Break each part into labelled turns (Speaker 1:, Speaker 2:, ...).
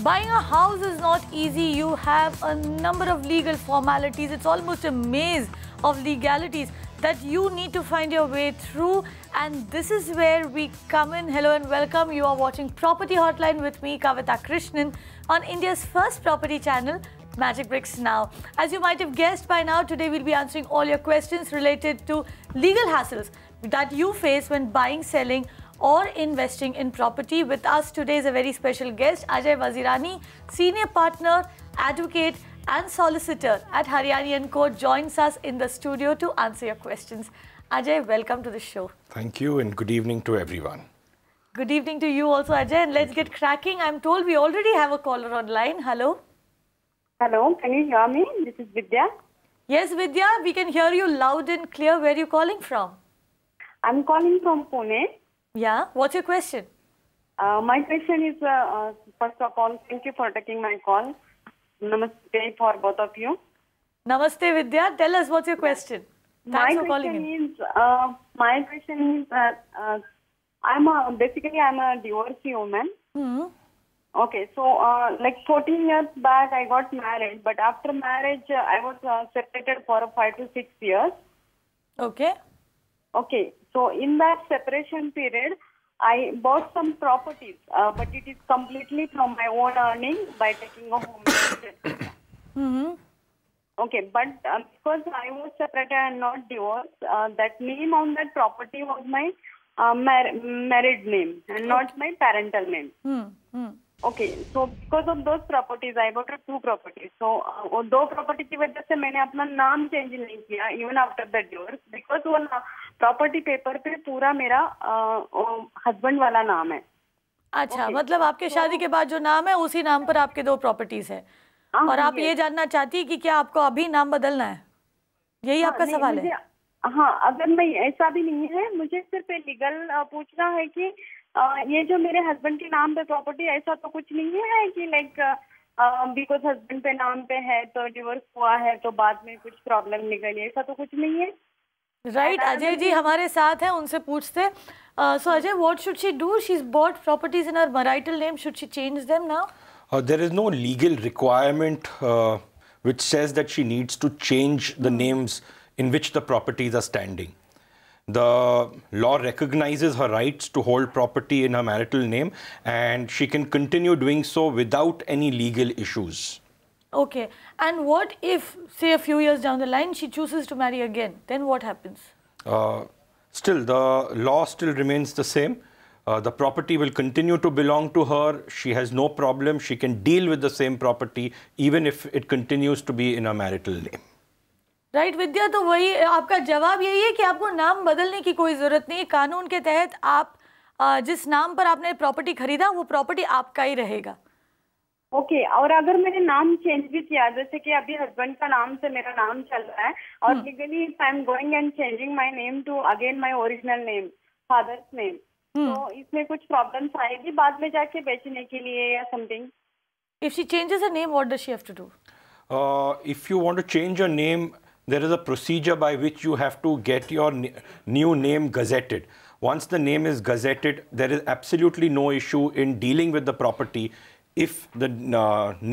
Speaker 1: Buying a house is not easy. You have a number of legal formalities. It's almost a maze of legalities that you need to find your way through. And this is where we come in. Hello and welcome. You are watching Property Hotline with me, Kavita Krishnan, on India's first property channel, Magicbricks Now. As you might have guessed by now, today we'll be answering all your questions related to legal hassles that you face when buying, selling, or investing in property. With us today is a very special guest, Ajay Vazirani, Senior Partner, Advocate and Solicitor at Hariani and Co, joins us in the studio to answer your questions. Ajay, welcome to the show.
Speaker 2: Thank you and good evening to everyone.
Speaker 1: Good evening to you also, Ajay, and let's get cracking. I'm told we already have a caller online. Hello.
Speaker 3: Hello, can you hear me? This is Vidya.
Speaker 1: Yes, Vidya, we can hear you loud and clear. Where are you calling from?
Speaker 3: I'm calling from Pune.
Speaker 1: Yeah, what's your question?
Speaker 3: My question is, first of all, thank you for taking my call. Namaste for both of you.
Speaker 1: Namaste, Vidya. Tell us what's your question. Thanks for calling in.
Speaker 3: My question is, I'm a divorcee woman.
Speaker 1: Hmm.
Speaker 3: Okay, so like 14 years back, I got married, but after marriage, I was separated for 5 to 6 years.
Speaker 1: Okay.
Speaker 3: Okay, so in that separation period, I bought some properties, but it is completely from my own earning by taking a home loan.
Speaker 1: Mm-hmm.
Speaker 3: Okay, but because I was separated and not divorced, that name on that property was my married name and not my parental name.
Speaker 1: Mm-hmm.
Speaker 3: Okay, so because of those properties, I bought 2 properties. So, दो property की वजह से मैंने अपना नाम change नहीं किया, even after the divorce, because वो property paper पे पूरा मेरा husband वाला नाम है.
Speaker 1: अच्छा, okay. मतलब आपके शादी के बाद जो नाम है उसी नाम पर आपके 2 प्रॉपर्टीज हैं और आप ये जानना चाहती है कि क्या आपको अभी नाम बदलना है, यही आपका सवाल है?
Speaker 3: हाँ, अगर नहीं ऐसा भी नहीं है, मुझे सिर्फ लीगल पूछना है कि ये जो मेरे हस्बैंड के नाम पे प्रॉपर्टी, ऐसा तो कुछ नहीं है कि लाइक बिकॉज हस्बैंड पे नाम पे है तो डिवोर्स हुआ है तो बाद में कुछ प्रॉब्लम निकली, ऐसा तो कुछ नहीं है.
Speaker 1: राइट, अजय जी हमारे साथ हैं, उनसे पूछते. So Ajay, what should she do? She is bought properties in her marital name. Should she change them now?
Speaker 2: There is no legal requirement which says that she needs to change the names in which the properties are standing. The law recognizes her rights to hold property in her marital name and she can continue doing so without any legal issues.
Speaker 1: Okay, and what if, say a few years down the line, she chooses to marry again? Then what happens?
Speaker 2: Still, the law still remains the same. The property will continue to belong to her. She has no problem. She can deal with the same property even if it continues to be in her marital name.
Speaker 1: Right Vidya, तो वही आपका जवाब यही है कि आपको नाम बदलने की कोई ज़रूरत नहीं. कानून के तहत आप जिस नाम पर आपने प्रॉपर्टी खरीदा वो प्रॉपर्टी आपका ही रहेगा.
Speaker 3: ओके, और अगर मैंने नाम चेंज भी किया, जैसे कि अभी हस्बैंड का नाम से मेरा नाम चल रहा है और legally I am going and changing my name to again my original name, father's name, तो इसमें कुछ प्रॉब्लम्स आएगी बाद में जाके बेचने के लिए या something?
Speaker 1: If she changes her name, what does she have to do?
Speaker 2: If you want to change your name, there is a procedure by which you have to get your new name gazetted. Once the name is gazetted, there is absolutely no issue in dealing with the property if the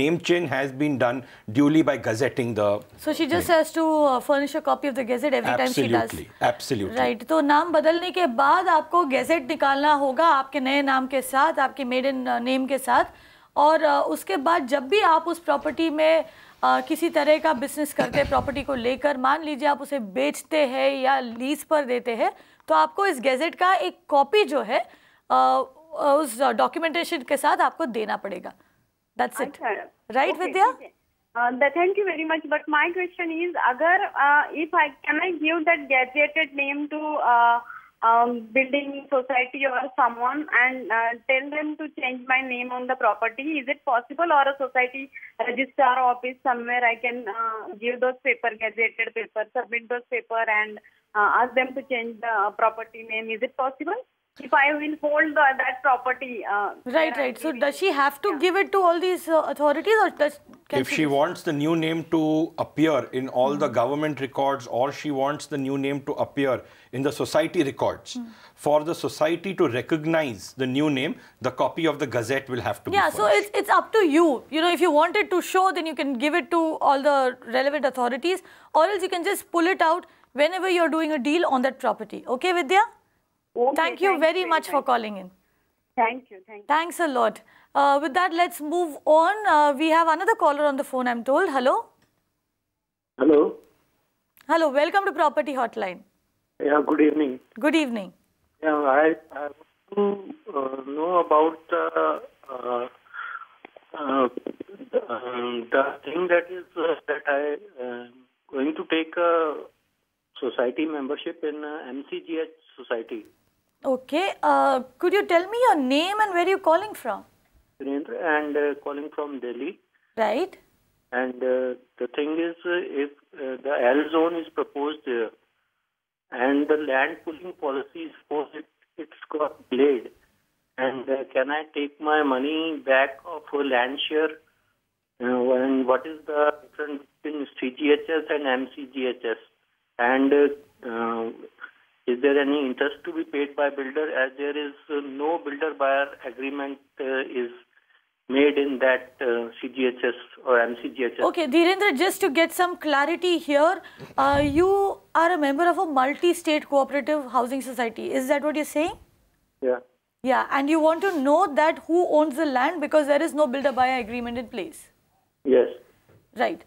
Speaker 2: name change has been done duly by gazetting the. So
Speaker 1: she just has to furnish a copy of the gazette every time she does.
Speaker 2: Absolutely.
Speaker 1: Right. तो नाम बदलने के बाद आपको gadget निकालना होगा आपके नए नाम के साथ, आपके मेडन नेम के साथ, और उसके बाद जब भी आप उस प्रॉपर्टी में किसी तरह का बिजनेस करते हैं प्रॉपर्टी को लेकर, मान लीजिए आप उसे बेचते हैं या लीज पर देते हैं, तो आपको इस गैजेट का एक कॉपी जो है उस डॉक्यूमेंटेशन के साथ आपको देना पड़ेगा. That's it. Right Vidya?
Speaker 3: Thank you very much, but my question is, अगर if I can I give that gazetted name to building society or someone and tell them to change my name on the property, is it possible? Or a society registrar office somewhere I can give those gazetted paper, submit those paper and ask them to change the property name. Is it possible? if I will hold that property.
Speaker 1: Right. So does she have to give it to all these authorities, or can
Speaker 2: If she wants the new name to appear in all the government records, or she wants the new name to appear in the society records, for the society to recognize the new name, the copy of the Gazette will have to be
Speaker 1: so
Speaker 2: furnished.
Speaker 1: it's up to you. You know, if you want it to show, then you can give it to all the relevant authorities, or else you can just pull it out whenever you're doing a deal on that property. Okay, Vidya?
Speaker 3: Okay,
Speaker 1: Thank you very much for calling in.
Speaker 3: Thank you.
Speaker 1: Thanks a lot. With that, let's move on. We have another caller on the phone, I'm told. Hello?
Speaker 4: Hello.
Speaker 1: Hello, welcome to Property Hotline.
Speaker 4: Yeah, good evening.
Speaker 1: Good evening.
Speaker 4: Yeah, I want to know about the thing that is that I going to take a society membership in MCGH society.
Speaker 1: Okay. Could you tell me your name and where you're calling from?
Speaker 4: Surendra, and calling from Delhi.
Speaker 1: Right.
Speaker 4: And the thing is, if the L zone is proposed there, and the land pooling policy, suppose it's got delayed, and can I take my money back of a land share? And what is the difference between CGHS and MCGHS? And is there any interest to be paid by builder, as there is no builder-buyer agreement is made in that CGHS or MCGHS?
Speaker 1: Okay, Dhirendra, just to get some clarity here, you are a member of a multi-state cooperative housing society. Is that what you're saying?
Speaker 4: Yeah.
Speaker 1: Yeah, and you want to know that who owns the land because there is no builder-buyer agreement in place.
Speaker 4: Yes.
Speaker 1: Right.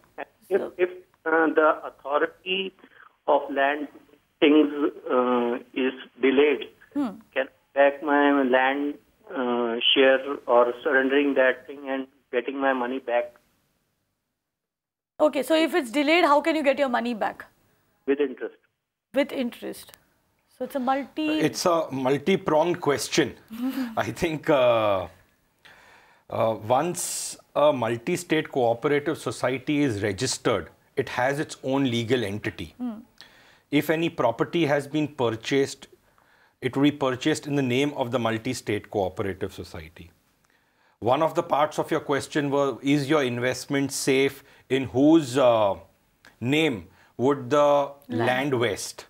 Speaker 4: If the authority of land things is delayed, can I back my land share or surrendering that thing and getting my money back?
Speaker 1: Okay, so if it's delayed, how can you get your money back?
Speaker 4: With interest.
Speaker 1: With interest. So it's a
Speaker 2: multi-pronged question. I think once a multi-state cooperative society is registered, it has its own legal entity. If any property has been purchased, it will be purchased in the name of the multi-state cooperative society. One of the parts of your question was, is your investment safe? In whose name would the land vest?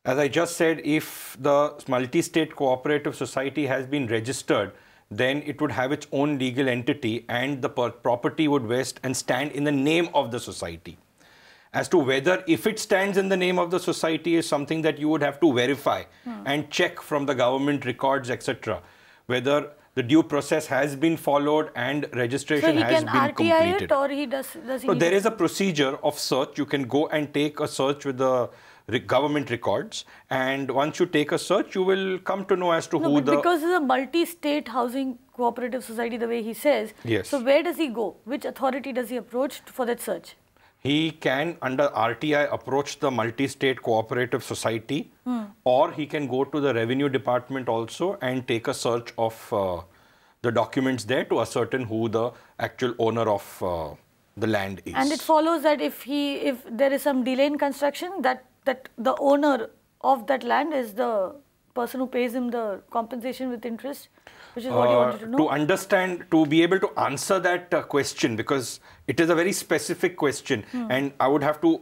Speaker 2: As I just said, if the multi-state cooperative society has been registered, then it would have its own legal entity and the property would vest and stand in the name of the society. As to whether if it stands in the name of the society is something that you would have to verify and check from the government records, etc. Whether the due process has been followed and registration has been completed.
Speaker 1: So he can RTI it, or he does he?
Speaker 2: So there is a procedure of search. You can go and take a search with the government records, and once you take a search, you will come to know as to who the...
Speaker 1: Because it's a multi-state housing cooperative society, the way he says.
Speaker 2: Yes.
Speaker 1: So where does he go? Which authority does he approach for that search?
Speaker 2: He can, under RTI, approach the multi-state cooperative society, or he can go to the revenue department also and take a search of the documents there to ascertain who the actual owner of the land is.
Speaker 1: And it follows that if there is some delay in construction, that the owner of that land is the person who pays him the compensation with interest, which is what you wanted to know?
Speaker 2: To understand, to be able to answer that question, because it is a very specific question and I would have to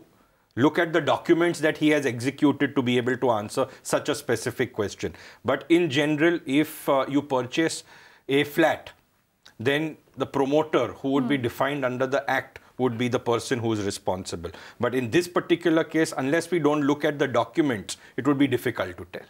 Speaker 2: look at the documents that he has executed to be able to answer such a specific question. But in general, if you purchase a flat, then the promoter who would be defined under the Act would be the person who is responsible. But in this particular case, unless we don't look at the documents, it would be difficult to tell.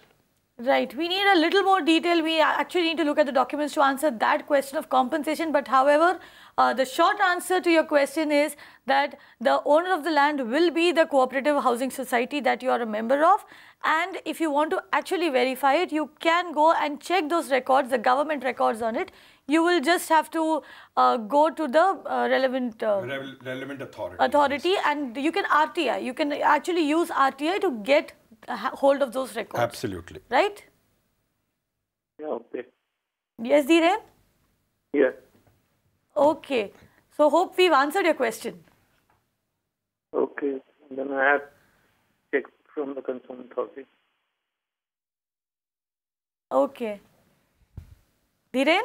Speaker 1: Right. We need a little more detail. We actually need to look at the documents to answer that question of compensation. But however, the short answer to your question is that the owner of the land will be the cooperative housing society that you are a member of. And if you want to actually verify it, you can go and check those records, the government records on it. You will just have to go to the relevant authority, and you can RTI. You can actually use RTI to get hold of those records.
Speaker 2: Absolutely.
Speaker 1: Right?
Speaker 4: Yeah, okay.
Speaker 1: Yes, Dhiren?
Speaker 4: Yes.
Speaker 1: Okay. So, hope we've answered your question.
Speaker 4: Okay. Then I have checked from the concerned authority.
Speaker 1: Okay. Dhiren?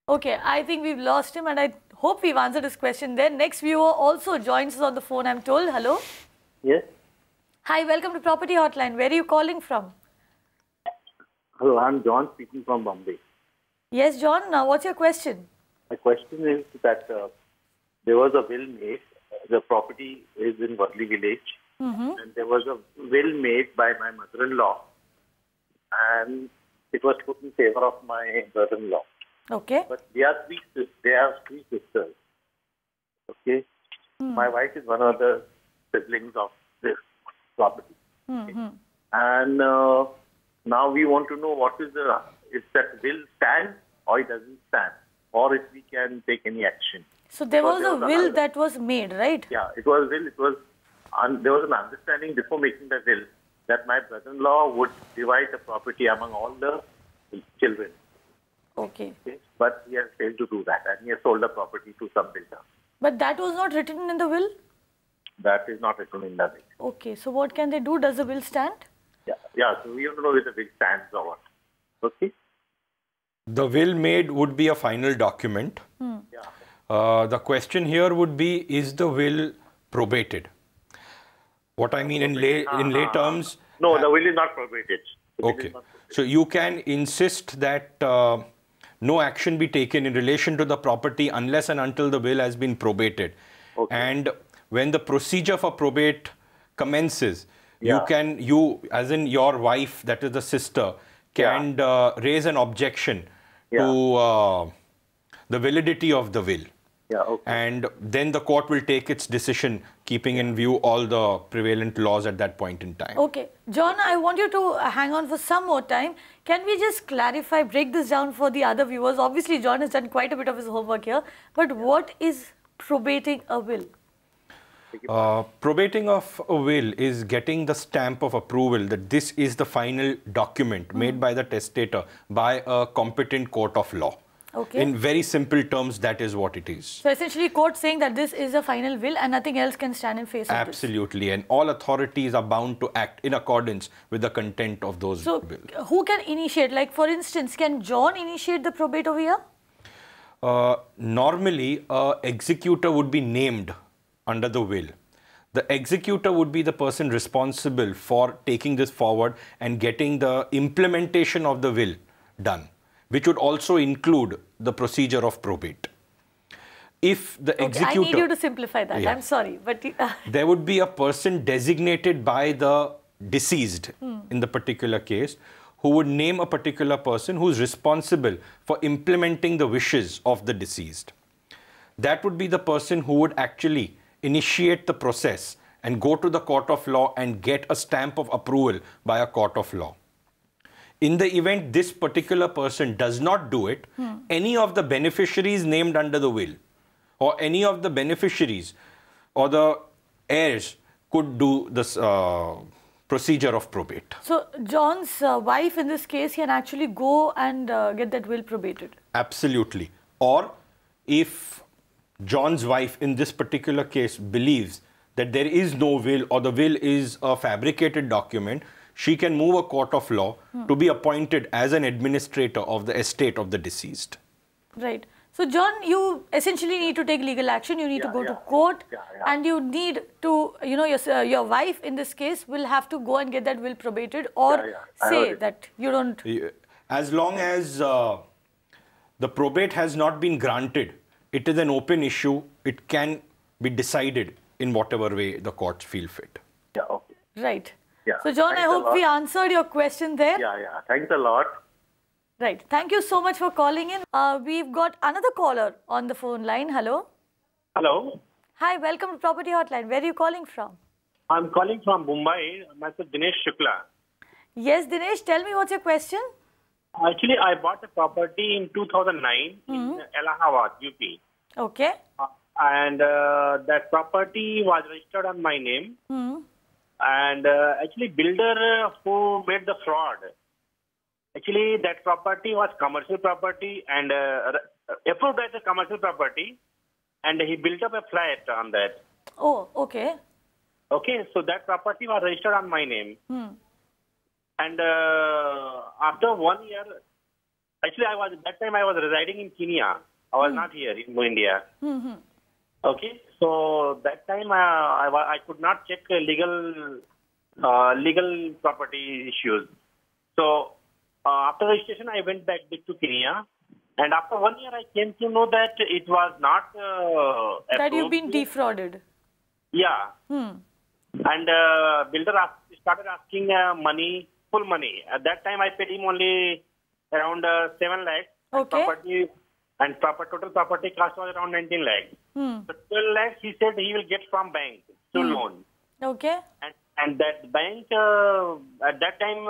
Speaker 1: Okay, I think we've lost him and I hope we've answered his question there. Next viewer also joins us on the phone, I'm told. Hello?
Speaker 5: Yes.
Speaker 1: Hi, welcome to Property Hotline. Where are you calling from?
Speaker 5: Hello, I'm John speaking from Bombay.
Speaker 1: Yes, John. Now, what's your question?
Speaker 5: My question is that there was a will made. The property is in Worli village. And there was a will made by my mother-in-law. And it was put in favor of my brother-in-law.
Speaker 1: Okay.
Speaker 5: But they are three sisters. Okay. My wife is one of the siblings of this property. Okay? And now we want to know if that will stand or it doesn't stand, or if we can take any action.
Speaker 1: So there was a will that was made, right?
Speaker 5: Yeah, it was will. There was an understanding before making the will that my brother-in-law would divide the property among all the children.
Speaker 1: Okay.
Speaker 5: But he has failed to do that, and he has sold the property to some builder.
Speaker 1: But that was not written in the will?
Speaker 5: That is not written in the will.
Speaker 1: Okay, so what can they do? Does the will stand?
Speaker 5: Yeah. So we don't know if the will stands or what. Okay.
Speaker 2: The will made would be a final document. The question here would be, is the will probated? What I mean in lay terms...
Speaker 5: No, the will is not probated.
Speaker 2: Okay. So you can insist that no action be taken in relation to the property unless and until the will has been probated.
Speaker 5: Okay.
Speaker 2: And when the procedure for probate commences, you as in your wife, that is the sister, can raise an objection to the validity of the will. And then the court will take its decision, keeping in view all the prevalent laws at that point in time.
Speaker 1: Okay. John, I want you to hang on for some more time. Can we just clarify, break this down for the other viewers? Obviously, John has done quite a bit of his homework here. But what is probating a will?
Speaker 2: Probating of a will is getting the stamp of approval that this is the final document made by the testator by a competent court of law.
Speaker 1: Okay.
Speaker 2: In very simple terms, that is what it is.
Speaker 1: So essentially, court saying that this is a final will and nothing else can stand in face of this.
Speaker 2: Absolutely. And all authorities are bound to act in accordance with the content of those wills.
Speaker 1: So who can initiate? Like, for instance, can John initiate the probate over here?
Speaker 2: Normally, an executor would be named under the will. The executor would be the person responsible for taking this forward and getting the implementation of the will done, which would also include the procedure of probate. If the executor...
Speaker 1: I need you to simplify that. I'm sorry, but...
Speaker 2: there would be a person designated by the deceased in the particular case who would name a particular person who is responsible for implementing the wishes of the deceased. That would be the person who would actually initiate the process and go to the court of law and get a stamp of approval by a court of law. In the event this particular person does not do it, any of the beneficiaries named under the will or any of the beneficiaries or the heirs could do this procedure of probate.
Speaker 1: So John's wife in this case can actually go and get that will probated?
Speaker 2: Absolutely. Or if John's wife in this particular case believes that there is no will or the will is a fabricated document, she can move a court of law to be appointed as an administrator of the estate of the deceased.
Speaker 1: Right. So, John, you essentially need to take legal action. You need to go to court and you need to, you know, your wife in this case will have to go and get that will probated or say that you don't...
Speaker 2: As long as the probate has not been granted, it is an open issue. It can be decided in whatever way the courts feel fit.
Speaker 1: Right. So, John, I hope we answered your question there.
Speaker 5: Thanks a lot.
Speaker 1: Right. Thank you so much for calling in. We've got another caller on the phone line. Hello.
Speaker 6: Hello.
Speaker 1: Hi, welcome to Property Hotline. Where are you calling from?
Speaker 6: I'm calling from Mumbai. Myself Dinesh Shukla.
Speaker 1: Yes, Dinesh, tell me what's your question?
Speaker 6: Actually, I bought a property in 2009 in Allahabad, UP.
Speaker 1: Okay.
Speaker 6: And that property was registered on my name. And actually, builder who made the fraud, actually that property was commercial property and approved as a commercial property, and he built up a flat on that.
Speaker 1: Oh, okay.
Speaker 6: Okay, so that property was registered on my name. And after 1 year, actually, that time I was residing in Kenya. I was not here in India. Okay, so that time I could not check legal property issues. So after registration, I went back to Kenya, and after 1 year, I came to know that it was not
Speaker 1: that you've been
Speaker 6: approved.
Speaker 1: defrauded.
Speaker 6: Yeah. And builder started asking money, full money. At that time, I paid him only around 7 lakhs.
Speaker 1: Okay.
Speaker 6: Total property cost was around 19 lakhs. So 12 lakhs, he said he will get from bank to loan.
Speaker 1: Okay.
Speaker 6: And that bank, at that time,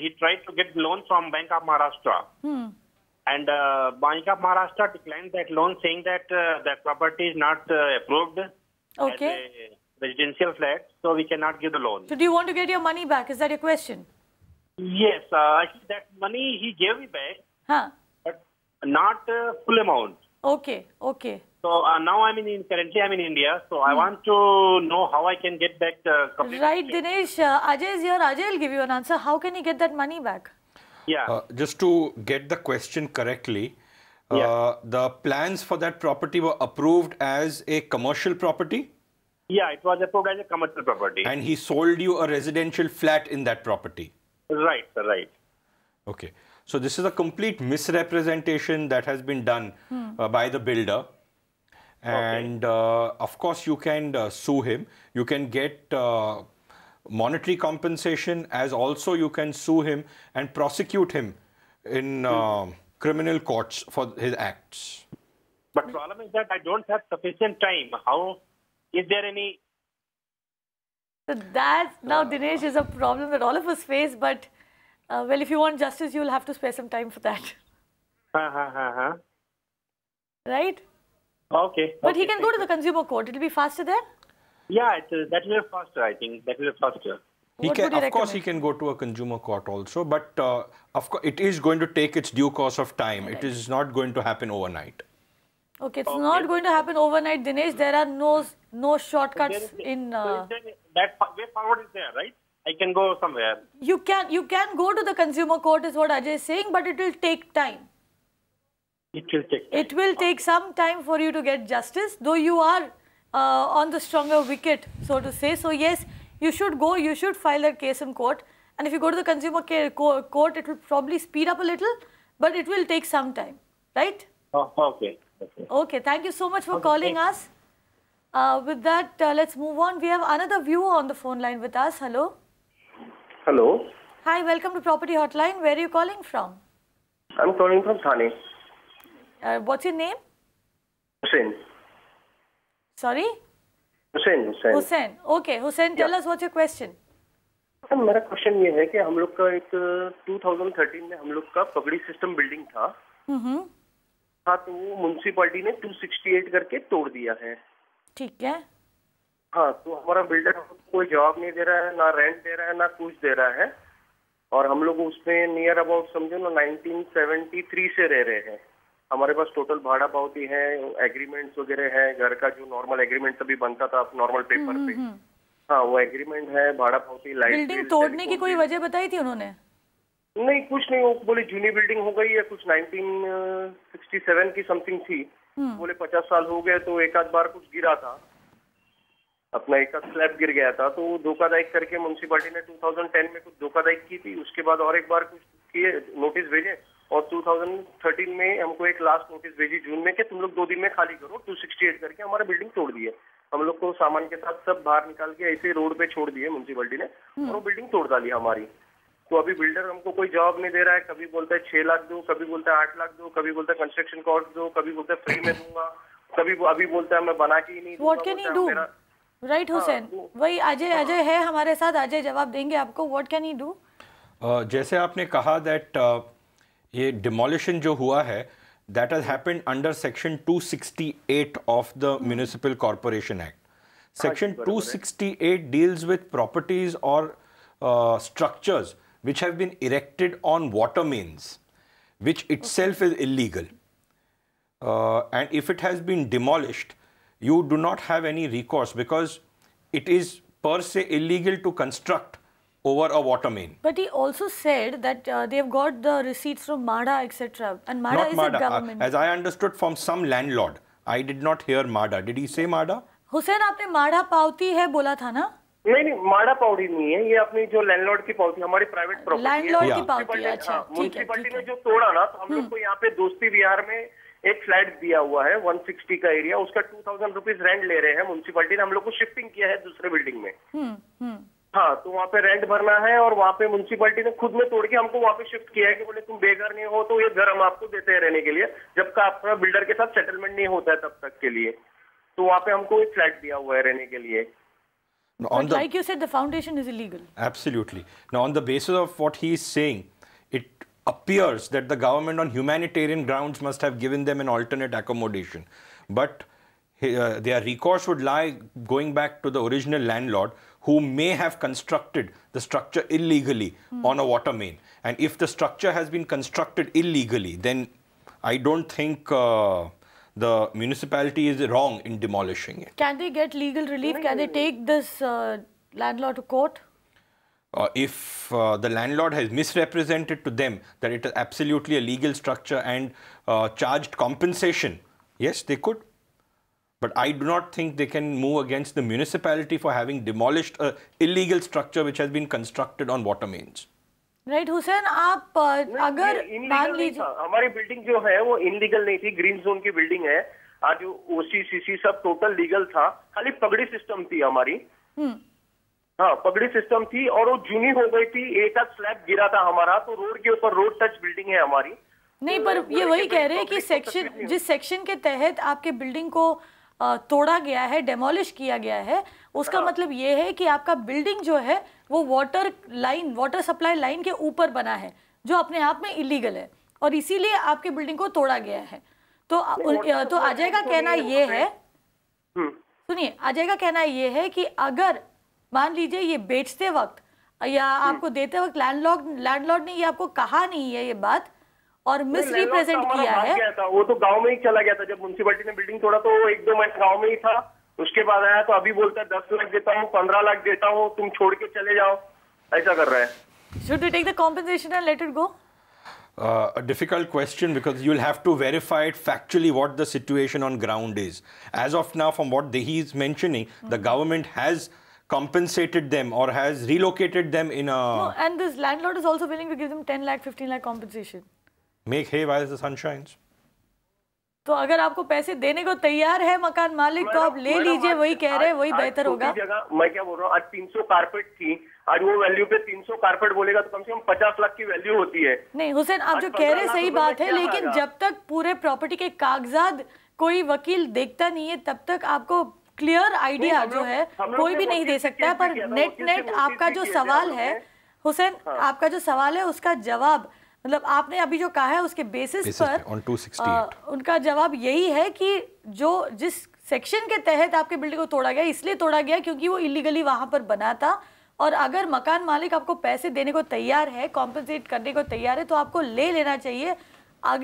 Speaker 6: he tried to get loan from Bank of Maharashtra. And Bank of Maharashtra declined that loan, saying that that property is not approved as a residential flat, so we cannot give the loan.
Speaker 1: So do you want to get your money back? Is that your question?
Speaker 6: Yes, actually that money he gave me back, but not full amount.
Speaker 1: Okay, okay.
Speaker 6: So now currently I'm in India, so I want to know how I can get back the complete.
Speaker 1: Right, Dinesh, Ajay is here. Ajay will give you an answer. How can he get that money back?
Speaker 6: Yeah.
Speaker 2: Just to get the question correctly, the plans for that property were approved as a commercial property?
Speaker 6: Yeah, it was approved as a commercial property.
Speaker 2: And he sold you a residential flat in that property?
Speaker 6: Right, right.
Speaker 2: Okay. So this is a complete misrepresentation that has been done by the builder. And of course, you can sue him. You can get monetary compensation, as also you can sue him and prosecute him in criminal courts for his acts.
Speaker 6: But problem is that I don't have sufficient time. How is there any?
Speaker 1: So that now, Dinesh, is a problem that all of us face. But well, if you want justice, you'll have to spare some time for that. Right?
Speaker 6: Okay.
Speaker 1: But he can go to the consumer court. It'll be faster there.
Speaker 6: Yeah, that will be faster. I think that will be faster.
Speaker 2: Of course, he can go to a consumer court also, but of course, it is going to take its due course of time. It is not going to happen overnight.
Speaker 1: Okay, it's not going to happen overnight, Dinesh. There are no shortcuts in.
Speaker 6: So that way forward is there, right? I can go somewhere.
Speaker 1: You can go to the consumer court, is what Ajay is saying, but it will take time.
Speaker 6: It will take time.
Speaker 1: It will take some time for you to get justice, though you are on the stronger wicket, so to say. So yes, you should go. You should file that case in court. And if you go to the consumer court, it will probably speed up a little, but it will take some time, right?
Speaker 6: Okay.
Speaker 1: Okay, thank you so much for calling us. With that, let's move on. We have another viewer on the phone line with us. Hello.
Speaker 7: Hello.
Speaker 1: Hi, welcome to Property Hotline. Where are you calling from?
Speaker 7: I'm calling from Thane.
Speaker 1: What's your name?
Speaker 7: Hussain.
Speaker 1: Sorry?
Speaker 7: Hussain.
Speaker 1: Hussain. Okay, Hussain, tell us what's your question.
Speaker 7: मेरा question ये है कि हम लोग का एक 2013 में हम लोग का पगड़ी सिस्टम बिल्डिंग था। हाँ, तो वो म्युनिसिपैलिटी ने 268 करके तोड़ दिया है।
Speaker 1: ठीक है।
Speaker 7: हाँ, तो हमारा बिल्डर कोई जवाब नहीं दे रहा है, ना रेंट दे रहा है, ना कुछ दे रहा है, और हम लोग उसमें नियर अबाउट समझो ना 1973 से रह रहे हैं। हमारे पास टोटल भाड़ा पावती है, एग्रीमेंट्स वगैरह है, घर का जो नॉर्मल एग्रीमेंट सभी बनता था नॉर्मल पेपर पे, हाँ वो एग्रीमेंट है, भाड़ा पावती, लाइट।
Speaker 1: बिल्डिंग तोड़ने की कोई वजह बताई थी उन्होंने?
Speaker 7: नहीं, कुछ नहीं। वो बोले जूनी बिल्डिंग हो गई है, कुछ 1967 की समथिंग थी। बोले 50 साल हो गए, तो एक आध बार कुछ गिरा था, अपना एक आध स्लैब गिर गया था, तो धोखाधड़ी करके म्युनिसिपैलिटी ने 2010 में कुछ धोखाधड़ी की थी। उसके बाद और एक बार कुछ किए, नोटिस भेजे, और 2013 में हमको एक लास्ट नोटिस भेजी जून में कि तुम लोग 2 दिन में खाली करो। 268 करके हमारा बिल्डिंग तोड़ दी है। हम लोग को सामान के साथ सब बाहर निकाल के ऐसे रोड पे छोड़ दिए म्युनिसिपैलिटी ने, और वो बिल्डिंग तोड़ डाली हमारी। तो अभी बिल्डर हमको कोई जवाब नहीं दे रहा है। कभी बोलता है 6 लाख दो, कभी बोलता है 8 लाख दो, कभी बोलता है कंस्ट्रक्शन कॉस्ट दो, कभी बोलता है फ्री में दूंगा, कभी अभी बोलता है मैं बना के ही नहीं दूंगा।
Speaker 1: What can he do? Right, Hussain. वही अजय है हमारे साथ। अजय जवाब देंगे आपको। What can he do?
Speaker 2: जैसे आपने कहा दैट ये डिमोलिशन जो हुआ है, that has happened under section 268 of the Municipal Corporation Act. Section 268 deals with properties or structures which have been erected on water mains, which itself is illegal. And if it has been demolished, you do not have any recourse, because it is per se illegal to construct over a water main.
Speaker 1: But he also said that they've got the receipts from MADA, etc. And MADA is a government.
Speaker 2: As I understood from some landlord. I did not hear MADA. Did he say MADA?
Speaker 1: Hussain, आपने MADA पावती है बोला था ना?
Speaker 7: नहीं, माड़ा पावती नहीं है, ये अपनी जो लैंडलॉर्ड की पावती, हमारी प्राइवेट प्रॉपर्टी है।
Speaker 1: लैंडलॉर्ड की पावती, अच्छा,
Speaker 7: म्युनिसिपैलिटी ने जो तोड़ा ना, तो हम लोग को यहाँ पे दोस्ती विहार में एक फ्लैट दिया हुआ है 160 का एरिया, उसका 2000 रुपीज रेंट ले रहे हैं म्युनिसिपैलिटी ने, हम लोग को शिफ्टिंग किया है दूसरे बिल्डिंग में। हाँ, तो वहाँ पे रेंट भरना है और वहाँ पे म्युनिसिपैलिटी ने खुद में तोड़ के हमको वहाँ पे शिफ्ट किया है कि बोले तुम बेघर नहीं हो तो ये घर हम आपको देते हैं रहने के लिए, जब तक आपका बिल्डर के साथ सेटलमेंट नहीं होता है तब तक के लिए। तो वहाँ पे हमको एक फ्लैट दिया हुआ है रहने के लिए।
Speaker 1: But like you said, the foundation is illegal.
Speaker 2: Absolutely. Now, on the basis of what he is saying, it appears that the government on humanitarian grounds must have given them an alternate accommodation. But their recourse would lie going back to the original landlord, who may have constructed the structure illegally on a water main. And if the structure has been constructed illegally, then I don't think the municipality is wrong in demolishing it.
Speaker 1: Can they get legal relief? Can they take this landlord to court?
Speaker 2: If the landlord has misrepresented to them that it is absolutely a legal structure and charged compensation, yes, they could. But I do not think they can move against the municipality for having demolished an illegal structure which has been constructed on water mains.
Speaker 1: Right, Hussain, आप अगर मान लीजिए
Speaker 7: हमारी building जो है वो illegal नहीं थी, ग्रीन जोन की बिल्डिंग है, आज ओसी सीसी सब टोटल लीगल था, खाली पगड़ी सिस्टम थी हमारी। हाँ, पगड़ी सिस्टम थी और वो जूनी हो गई थी, एक आध स्लैब गिरा था हमारा, तो रोड के ऊपर रोड टच बिल्डिंग है हमारी।
Speaker 1: नहीं, पर ये वही कह रहे हैं कि सेक्शन, जिस सेक्शन के तहत आपके बिल्डिंग को तोड़ा गया है, डेमोलिश किया गया है, उसका मतलब ये है कि आपका बिल्डिंग जो है वो वाटर सप्लाई लाइन के ऊपर बना है, जो अपने आप में इलीगल है और इसीलिए आपके बिल्डिंग को तोड़ा गया है। तो अजय का कहना ये है, सुनिए, अजय का कहना ये है कि अगर मान लीजिए ये बेचते वक्त या आपको देते वक्त लैंडलॉर्ड ने ये आपको कहा नहीं है ये बात और मिसरिप्रेजेंट किया है,
Speaker 7: वो तो गांव में ही चला गया था जब म्युनिसिपैलिटी ने बिल्डिंग तोड़ा, तो वो 1-2 महीने गांव में ही था, उसके बाद आया तो अभी बोलता है 10 लाख देता हूँ, 15 लाख देता हूँ, तुम छोड़ के चले जाओ, ऐसा कर रहा है।
Speaker 1: Should we take the compensation and let it go?
Speaker 2: A difficult question because you'll have to verify it factually what the situation on ground is. As of now, from what he is mentioning, the government has compensated them or has relocated them in a...
Speaker 1: No, and this landlord is also willing to give them 10 lakh, 15 lakh compensation.
Speaker 2: Make hay while the sun shines.
Speaker 1: तो अगर आपको पैसे देने को तैयार है मकान मालिक तो आप ले लीजिए, वही कह रहे हैं, वही बेहतर होगा।
Speaker 7: मैं क्या बोल रहा हूँ, आज 300 कारपेट थी, आज वो वैल्यू पे 300 कारपेट बोलेगा तो कम से कम 50 लाख की वैल्यू होती है।
Speaker 1: नहीं हुसैन, आप जो कह रहे हैं सही बात है, लेकिन जब तक पूरे प्रॉपर्टी के कागजात कोई वकील देखता नहीं है तब तक आपको क्लियर आइडिया जो है कोई भी नहीं दे सकता है। पर नेट आपका जो सवाल है हुसैन, आपका जो सवाल है उसका जवाब, मतलब आपने अभी जो कहा है उसके बेसिस पर उनका जवाब यही है कि जिस सेक्शन के तहत आपके बिल्डिंग को तोड़ा गया, इसलिए तोड़ा गया क्योंकि वो इलीगली वहां पर बना था, और अगर मकान मालिक आपको पैसे देने को तैयार है, कॉम्पनसेट करने को तैयार है, तो आपको ले लेना चाहिए।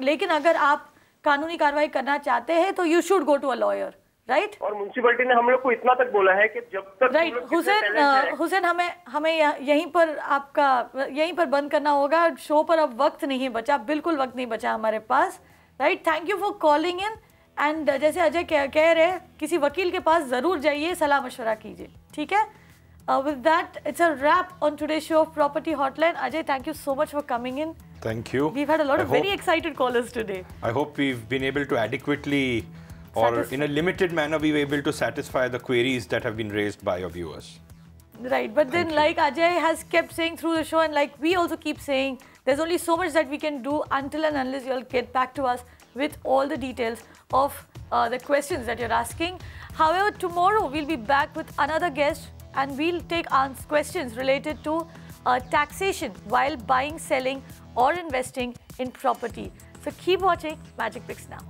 Speaker 1: लेकिन अगर आप कानूनी कार्रवाई करना चाहते हैं तो you should go to a lawyer, right?
Speaker 7: और म्युनिसिपैलिटी ने हम लोग को इतना तक बोला है कि जब तक
Speaker 1: राइट हुसैन हमें यहीं पर बंद करना होगा। शो पर अब वक्त नहीं बचा, बिल्कुल वक्त नहीं बचा हमारे पास, right? Thank you for calling in. And जैसे अजय कह रहे हैं, किसी वकील के पास जरूर जाइए, सलाह मशवरा कीजिए, ठीक है? With that, it's a wrap on today's show of Property Hotline. Ajay, thank you so much for coming in.
Speaker 2: Thank you.
Speaker 1: We've had a lot of very excited callers today.
Speaker 2: I hope we've been able to adequately or in a limited manner we were able to satisfy the queries that have been raised by your viewers.
Speaker 1: Right, but then like Ajay has kept saying through the show, and like we also keep saying, there's only so much that we can do until and unless you'll get back to us with all the details of the questions that you're asking. However, tomorrow we'll be back with another guest and we'll take questions related to taxation while buying, selling or investing in property. So keep watching Magicbricks Now.